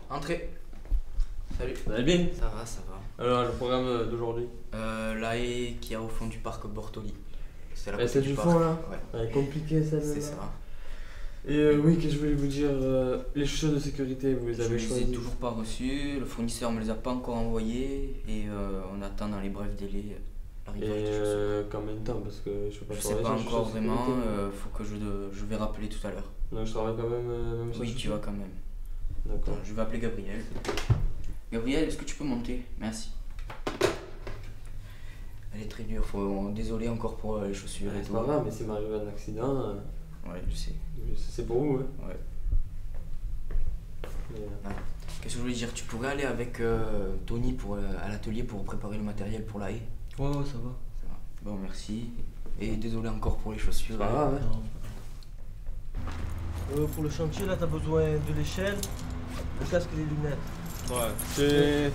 Entrez. Salut. Ça va bien? Ça va, ça va. Alors, le programme d'aujourd'hui? La haie qui a au fond du parc Bortoli. C'est la C'est côté du parc. fond là? Ouais, Ouais, compliqué celle-là. c'est ça. Et oui, qu'est-ce que je voulais vous dire? Les chaussures de sécurité, vous les Je avez les ai choisies? toujours pas reçus, le fournisseur me les a pas encore envoyés et on attend dans les brefs délais l'arrivée Et des chaussures. combien de temps? Parce que je peux pas Je sais travailler pas sans encore chaussures de vraiment, sécurité. faut que je vais rappeler tout à l'heure. Donc je travaille quand même sans Oui, tu chaussures? vas quand même. D'accord. Attends, je vais appeler Gabriel. Gabriel, est-ce que tu peux monter? Merci. Elle est très dure, désolé encore pour les chaussures et C'est tout. pas grave, mais s'il m'arrive un accident, Ouais, je sais. c'est pour vous, hein. Ouais. Mais, Qu'est-ce que je voulais dire? Tu pourrais aller avec Tony à l'atelier pour préparer le matériel pour la haie? Ouais, ça va. Ça va. Bon, merci. Et désolé encore pour les chaussures. c'est pas grave, hein. Pour le chantier, là, t'as besoin de l'échelle, le casque et les lunettes. Ouais,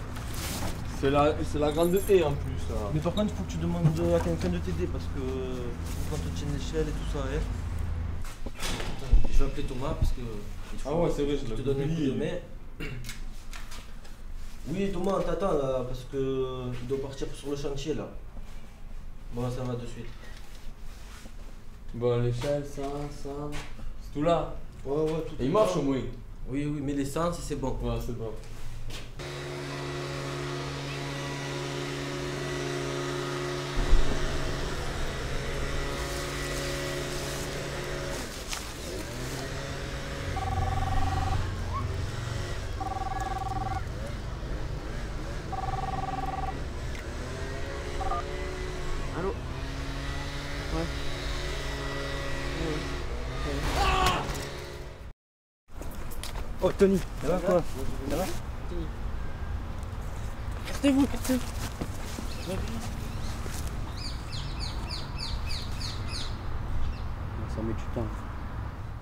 c'est la grande haie en plus, là. Mais par contre, il faut que tu demandes à quelqu'un de t'aider parce que quand tu tiens l'échelle et tout ça, hein. Attends, je vais appeler Thomas parce que. Ah ouais, c'est vrai, je je l'ai te donne un coup oublié. de main. Oui, Thomas, t'attends là parce que il doit partir sur le chantier là. Bon, ça va de suite. Bon, l'échelle, ça, c'est tout là. Ouais, tout Et est il marche bon. au moins? Oui, mais l'essence, c'est bon. Ouais, c'est bon. Allô? Ouais. Oh, Tony, ça va quoi? Ça va? Écartez-vous. Ça met du temps.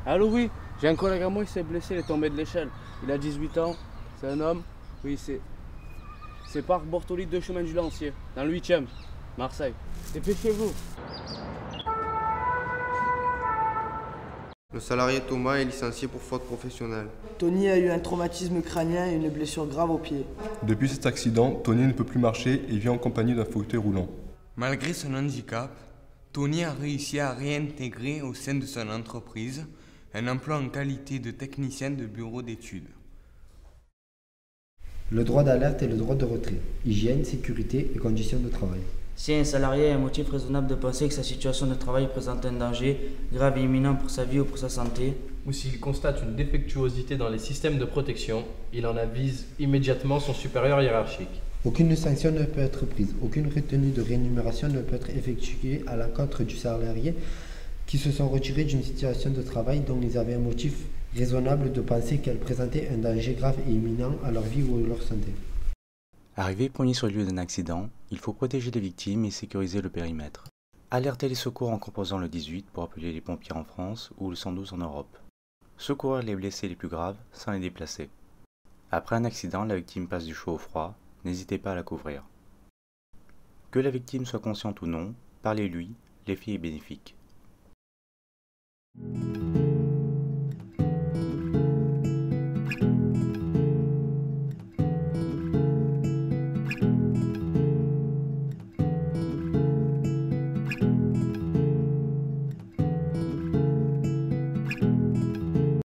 Allô, oui, j'ai un collègue à moi, il s'est blessé, il est tombé de l'échelle. Il a 18 ans, c'est un homme. Oui, c'est parc Bortoli de chemin du Lancier, dans le 8e, Marseille. Dépêchez-vous. Le salarié Thomas est licencié pour faute professionnelle. Tony a eu un traumatisme crânien et une blessure grave au pied. Depuis cet accident, Tony ne peut plus marcher et vit en compagnie d'un fauteuil roulant. Malgré son handicap, Tony a réussi à réintégrer au sein de son entreprise un emploi en qualité de technicien de bureau d'études. Le droit d'alerte et le droit de retrait, hygiène, sécurité et conditions de travail. Si un salarié a un motif raisonnable de penser que sa situation de travail présente un danger grave et imminent pour sa vie ou pour sa santé, ou s'il constate une défectuosité dans les systèmes de protection, il en avise immédiatement son supérieur hiérarchique. Aucune sanction ne peut être prise, aucune retenue de rémunération ne peut être effectuée à l'encontre du salarié qui se sont retirés d'une situation de travail dont ils avaient un motif raisonnable de penser qu'elle présentait un danger grave et imminent à leur vie ou à leur santé. Arrivé premier sur le lieu d'un accident, il faut protéger les victimes et sécuriser le périmètre. Alerter les secours en composant le 18 pour appeler les pompiers en France ou le 112 en Europe. Secourir les blessés les plus graves sans les déplacer. Après un accident, la victime passe du chaud au froid, n'hésitez pas à la couvrir. Que la victime soit consciente ou non, parlez-lui, l'effet est bénéfique.